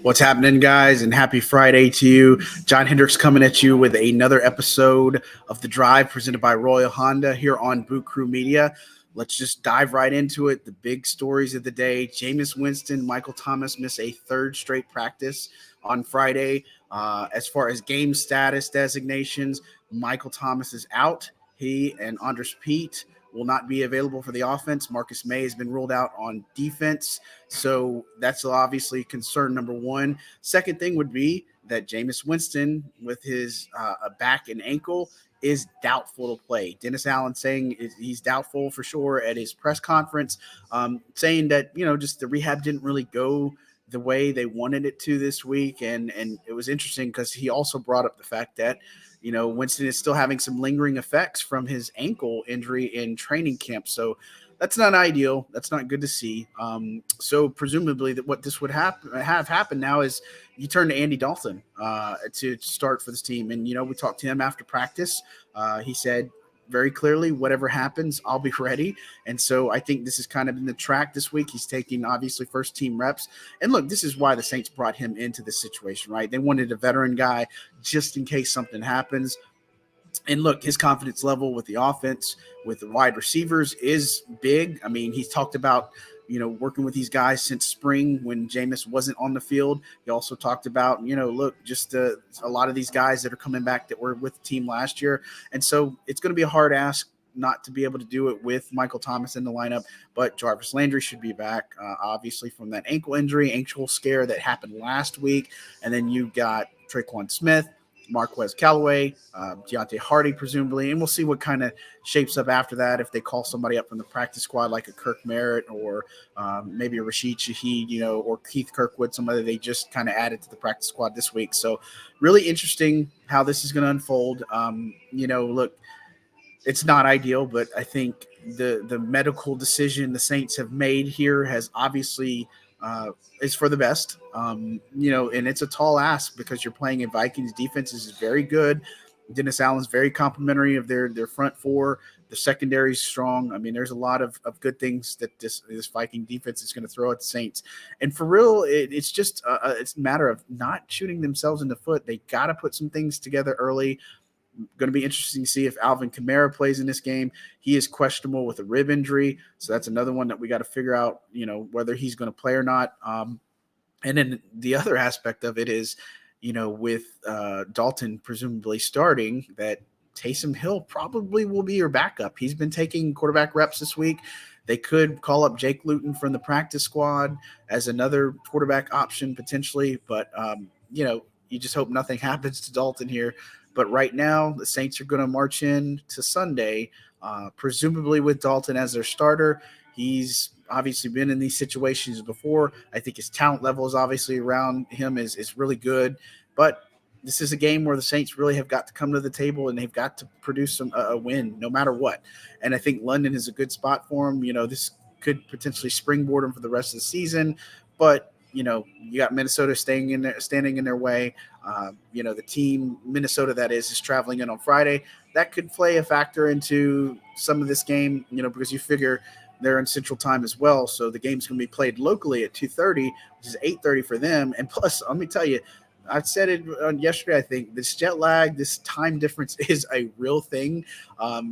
What's happening, guys, and happy Friday to you. John Hendricks coming at you with another episode of The Drive presented by Royal Honda here on Boot Crew Media. Let's just dive right into it. The big stories of the day. Jameis Winston, Michael Thomas miss a third straight practice on Friday. As far as game status designations, Michael Thomas is out. He and Andres Pete will not be available for the offense. Marcus May has been ruled out on defense. So that's obviously concern number one. Second thing would be that Jameis Winston, with his back and ankle, is doubtful to play. Dennis Allen saying he's doubtful for sure at his press conference, saying that, just the rehab didn't really go the way they wanted it to this week. And it was interesting because he also brought up the fact that, Winston is still having some lingering effects from his ankle injury in training camp. So that's not ideal. That's not good to see. So presumably that what this would have happened now is you turn to Andy Dalton to start for this team. And, we talked to him after practice. He said very clearly, whatever happens, I'll be ready. And so I think this is kind of in the track this week. He's taking obviously first team reps. And look, this is why the Saints brought him into this situation, right? They wanted a veteran guy just in case something happens. And look, his confidence level with the offense, with the wide receivers is big. I mean, he's talked about, working with these guys since spring when Jameis wasn't on the field. He also talked about, look, just a lot of these guys that are coming back that were with the team last year. And so it's going to be a hard ask not to be able to do it with Michael Thomas in the lineup, but Jarvis Landry should be back, obviously, from that ankle scare that happened last week. And then you got Traquan Smith, Marquez Callaway, Deontay Hardy, presumably, and we'll see what kind of shapes up after that. If they call somebody up from the practice squad like a Kirk Merritt or maybe a Rashid Shaheed, or Keith Kirkwood, somebody they just kind of added to the practice squad this week. So really interesting how this is going to unfold. Look, it's not ideal, but I think the medical decision the Saints have made here has obviously is for the best, and it's a tall ask because you're playing a Vikings defense is very good. Dennis Allen's very complimentary of their front four. The secondary is strong. I mean, there's a lot of good things that this Viking defense is going to throw at the Saints. And for real, it's just it's a matter of not shooting themselves in the foot. They got to put some things together early. Going to be interesting to see if Alvin Kamara plays in this game. He is questionable with a rib injury, so that's another one that we got to figure out, whether he's going to play or not. And then the other aspect of it is, with Dalton presumably starting, that Taysom Hill probably will be your backup. He's been taking quarterback reps this week. They could call up Jake Luton from the practice squad as another quarterback option potentially, but you just hope nothing happens to Dalton here. But right now, the Saints are going to march in to Sunday, presumably with Dalton as their starter. He's obviously been in these situations before. I think his talent level is obviously around him is really good. But this is a game where the Saints really have got to come to the table and they've got to produce a win no matter what. And I think London is a good spot for him. This could potentially springboard him for the rest of the season. But you got Minnesota standing in their way. The team Minnesota that is traveling in on Friday. That could play a factor into some of this game, because you figure they're in Central Time as well. So the game's going to be played locally at 2:30, which is 8:30 for them. And plus, let me tell you, I said it yesterday, I think this jet lag, this time difference is a real thing. A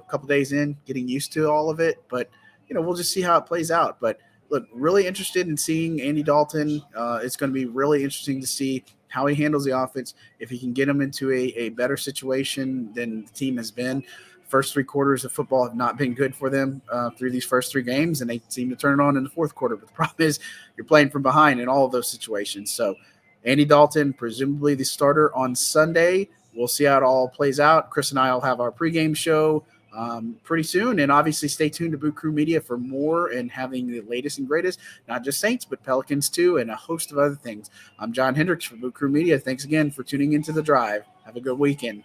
couple days in, getting used to all of it, but we'll just see how it plays out. But look, really interested in seeing Andy Dalton. It's going to be really interesting to see how he handles the offense, if he can get them into a better situation than the team has been. First three quarters of football have not been good for them through these first three games, and they seem to turn it on in the fourth quarter. But the problem is you're playing from behind in all of those situations. So Andy Dalton, presumably the starter on Sunday. We'll see how it all plays out. Chris and I will have our pregame show pretty soon. And obviously stay tuned to Boot Crew Media for more and having the latest and greatest, not just Saints, but Pelicans too, and a host of other things. I'm John Hendricks from Boot Crew Media. Thanks again for tuning into The Drive. Have a good weekend.